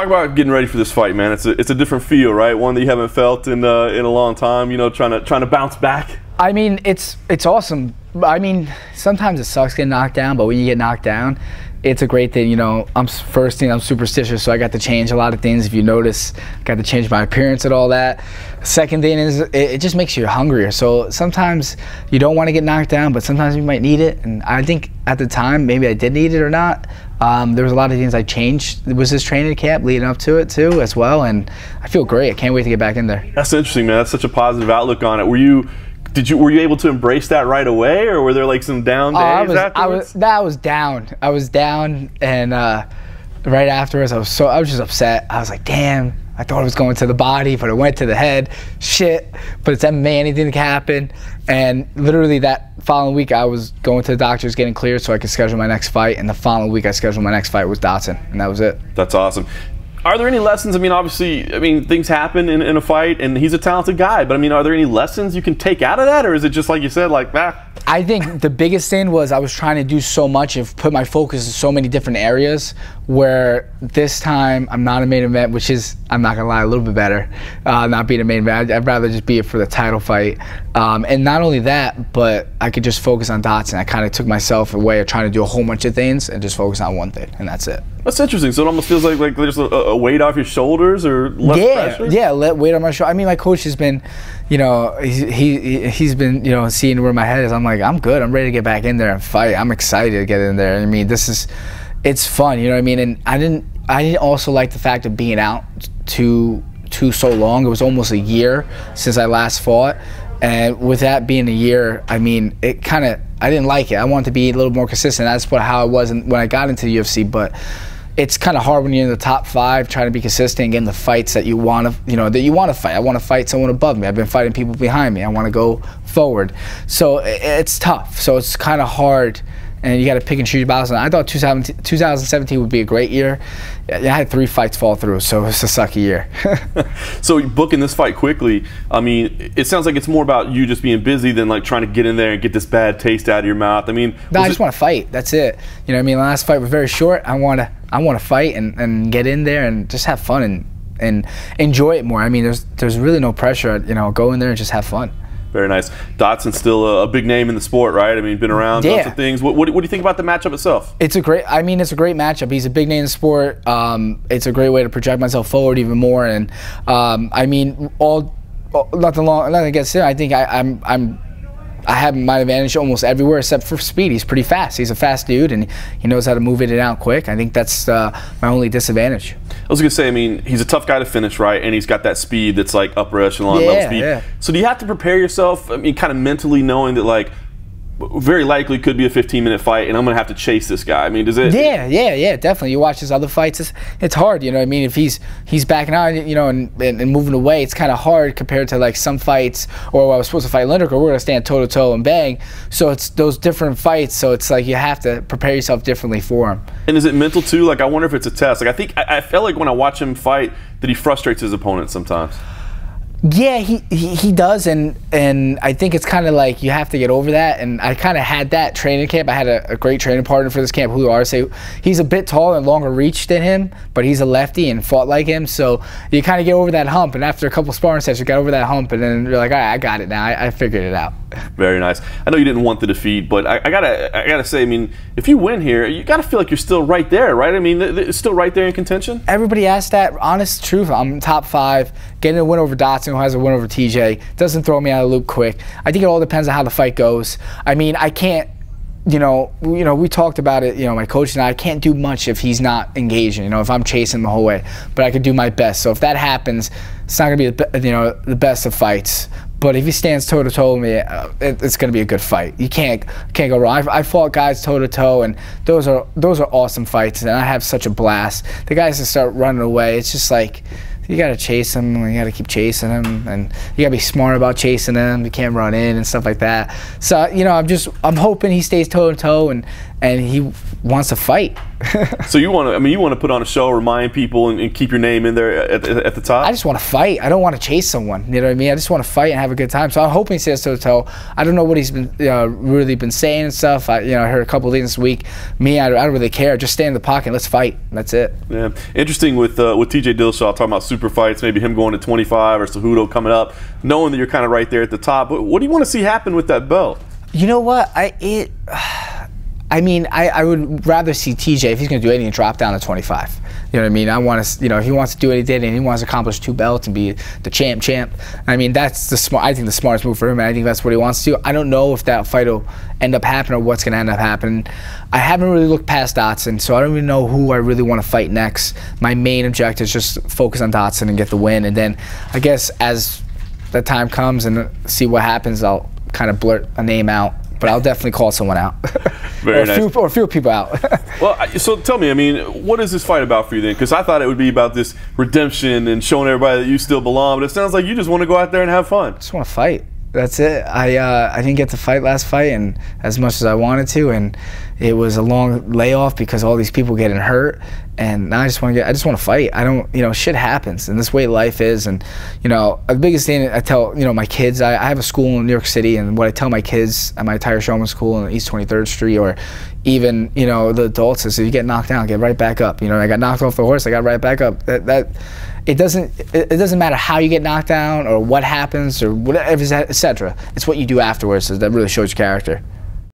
Talk about getting ready for this fight, man. It's a different feel, right? One that you haven't felt in a long time. You know, trying to bounce back. I mean, it's awesome. I mean, sometimes it sucks getting knocked down, but when you get knocked down, it's a great thing. You know, first thing, I'm superstitious, so I got to change a lot of things. If you notice, got to change my appearance and all that. Second thing is, it just makes you hungrier. So sometimes you don't want to get knocked down, but sometimes you might need it. And I think at the time, maybe I did need it or not. There was a lot of things I changed. It was this training camp leading up to it too, as well. And I feel great. I can't wait to get back in there. That's interesting, man. That's such a positive outlook on it. Were you able to embrace that right away, or were there like some down days afterwards? I was down. I was down, and right afterwards, I was just upset. I was like, damn. I thought it was going to the body, but it went to the head. Shit. But it's MMA, anything can happen. And literally that following week, I was going to the doctors, getting cleared so I could schedule my next fight. And the following week, I scheduled my next fight with Dodson, and that was it. That's awesome. Are there any lessons? I mean, obviously, things happen in a fight, and he's a talented guy. But I mean, are there any lessons you can take out of that, or is it just like you said, like that? I think the biggest thing was I was trying to do so much and put my focus in so many different areas, where this time I'm not a main event, which is, I'm not gonna lie, a little bit better. Not being a main event, I'd rather just be it for the title fight. And not only that, but I could just focus on Dodson. I kind of took myself away of trying to do a whole bunch of things and just focus on one thing, and that's it. That's interesting. So it almost feels like there's a weight off your shoulders, or less pressure? Yeah, weight on my shoulder. I mean, my coach has been, you know, he's been, you know, seeing where my head is. I'm like, I'm good. I'm ready to get back in there and fight. I'm excited to get in there. I mean, it's fun, you know what I mean? And I didn't also like the fact of being out so long. It was almost a year since I last fought. And with that being a year, I mean, I didn't like it. I wanted to be a little more consistent. That's how I was when I got into the UFC. But it's kind of hard when you're in the top 5, trying to be consistent and getting the fights that you want to fight. I want to fight someone above me. I've been fighting people behind me. I want to go forward. So it's tough. So it's kind of hard. And you got to pick and choose your battles. And I thought 2017 would be a great year. I had 3 fights fall through, so it's a sucky year. So booking this fight quickly, I mean, it sounds like it's more about you just being busy than like trying to get in there and get this bad taste out of your mouth. I mean, no, I just want to fight. That's it. You know what I mean? The last fight was very short. I want to fight and get in there and just have fun and enjoy it more. I mean, there's really no pressure. You know, go in there and just have fun. Very nice. Dodson's still a big name in the sport, right? I mean, been around, lots of things. What do you think about the matchup itself? It's a great matchup. He's a big name in the sport. It's a great way to project myself forward even more. And I mean, nothing against him. I think I have my advantage almost everywhere except for speed. He's pretty fast. He's a fast dude, and he knows how to move in and out quick. I think that's my only disadvantage. I was going to say, I mean, he's a tough guy to finish, right? And he's got that speed that's like upper echelon level speed. Yeah. So do you have to prepare yourself, I mean, kind of mentally knowing that, like, very likely could be a 15-minute fight, and I'm going to have to chase this guy? I mean, does it? Yeah, definitely. You watch his other fights, it's hard, you know what I mean? If he's backing out, you know, and moving away, it's kind of hard compared to, like, some fights, or when I was supposed to fight Lineker, we're going to stand toe-to-toe and bang. So it's those different fights, so it's like you have to prepare yourself differently for him. And is it mental, too? Like, I wonder if it's a test. Like, I felt like when I watch him fight that he frustrates his opponent sometimes. Yeah, he does, and I think it's kind of like you have to get over that. And I kind of had that training camp. I had a great training partner for this camp, Julio Arce. He's a bit taller and longer reach than him, but he's a lefty and fought like him. So you kind of get over that hump, and after a couple sparring sessions, you got over that hump, and then you're like, all right, I got it now. I figured it out. Very nice. I know you didn't want the defeat, but I gotta say, I mean, if you win here, you gotta feel like you're still right there, right? I mean, it's still right there in contention. Everybody asks that. Honest truth, I'm top 5. Getting a win over Dodson, who has a win over TJ, doesn't throw me out of the loop quick. I think it all depends on how the fight goes. I mean, I can't, you know, we talked about it, you know, my coach and I can't do much if he's not engaging, you know, if I'm chasing the whole way. But I could do my best. So if that happens, it's not going to be, the best of fights. But if he stands toe-to-toe with me, it's going to be a good fight. You can't go wrong. I fought guys toe-to-toe, and those are awesome fights, and I have such a blast. The guys that start running away, it's just like, you got to chase them, and you got to keep chasing them, and you got to be smart about chasing them. You can't run in and stuff like that. So, you know, I'm hoping he stays toe-to-toe, and he wants to fight. So you want to, I mean, you want to put on a show, remind people, and keep your name in there at the top? I just want to fight. I don't want to chase someone. You know what I mean? I just want to fight and have a good time. So I'm hoping he stays toe-to-toe. I don't know what he's been really been saying and stuff. I heard a couple of things this week. Me, I don't really care. Just stay in the pocket. Let's fight. That's it. Yeah. Interesting with TJ Dillashaw talking about super fights, maybe him going to 25 or Cejudo coming up, knowing that you're kind of right there at the top. What do you want to see happen with that belt? You know what? I mean, I would rather see TJ, if he's going to do anything, drop down to 25. You know what I mean? I want to, if he wants to do what he did and he wants to accomplish 2 belts and be the champ. I mean, that's I think the smartest move for him, and I think that's what he wants to do. I don't know if that fight will end up happening or what's going to end up happening. I haven't really looked past Dodson, so I don't even know who I really want to fight next. My main objective is just focus on Dodson and get the win, and then I guess as the time comes and see what happens, I'll kind of blurt a name out. But I'll definitely call someone out. Very nice. Or a few people out. Well, so tell me, I mean, what is this fight about for you then? Because I thought it would be about this redemption and showing everybody that you still belong, but it sounds like you just want to go out there and have fun. I just want to fight. That's it. I didn't get to fight last fight, and as much as I wanted to, and it was a long layoff because all these people getting hurt, and now I just want to fight. I don't, shit happens, and this way life is, and the biggest thing I tell my kids, I have a school in New York City, and what I tell my kids at my tire showman school on East 23rd Street, or even the adults, is if you get knocked down, get right back up. I got knocked off the horse, I got right back up. It doesn't matter how you get knocked down or what happens or whatever, etc. It's what you do afterwards that really shows your character.